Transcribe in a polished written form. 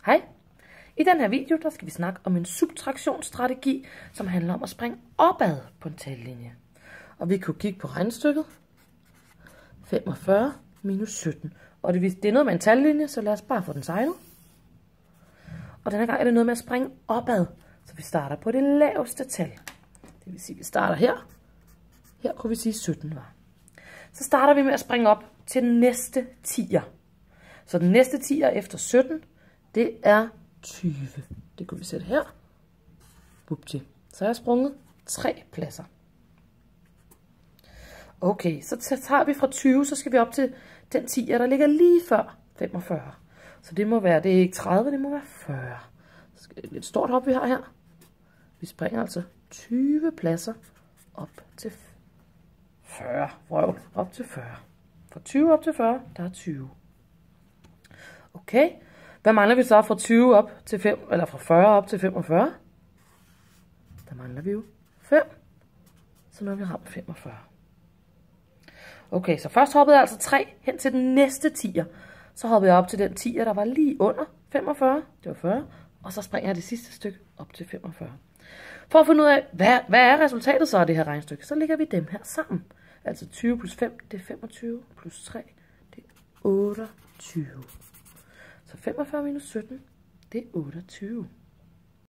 Hej! I den her video, der skal vi snakke om en subtraktionsstrategi, som handler om at springe opad på en tallinje. Og vi kan kigge på regnestykket. 45 minus 17. Og det er noget med en tallinje, så lad os bare få den tegnet. Og denne gang er det noget med at springe opad. Så vi starter på det laveste tal. Det vil sige, at vi starter her. Her kunne vi sige 17 var. Så starter vi med at springe op til den næste 10'er. Så den næste 10'er efter 17, det er 20. Det kunne vi sætte her. Bupti. Så har jeg sprunget 3 pladser. Okay, så tager vi fra 20, så skal vi op til den 10'er, der ligger lige før 45. Så det må være, det er ikke 30, det må være 40. Så skal det et lidt stort hop, vi har her. Vi springer altså 20 pladser op til 40. Vrøvl, op til 40. Fra 20 op til 40, der er 20. Okay, hvad mangler vi så fra 20 op til 5, eller fra 40 op til 45? Der mangler vi jo 5. Så nu har vi ramt 45. Okay, så først hoppede jeg altså 3 hen til den næste 10'er. Så hoppede jeg op til den 10'er, der var lige under 45. Det var 40. Og så springer jeg det sidste stykke op til 45. For at finde ud af, hvad er resultatet så af det her regnestykke, så lægger vi dem her sammen. Altså 20 plus 5, det er 25, plus 3, det er 28. Så 45 minus 17, det er 28.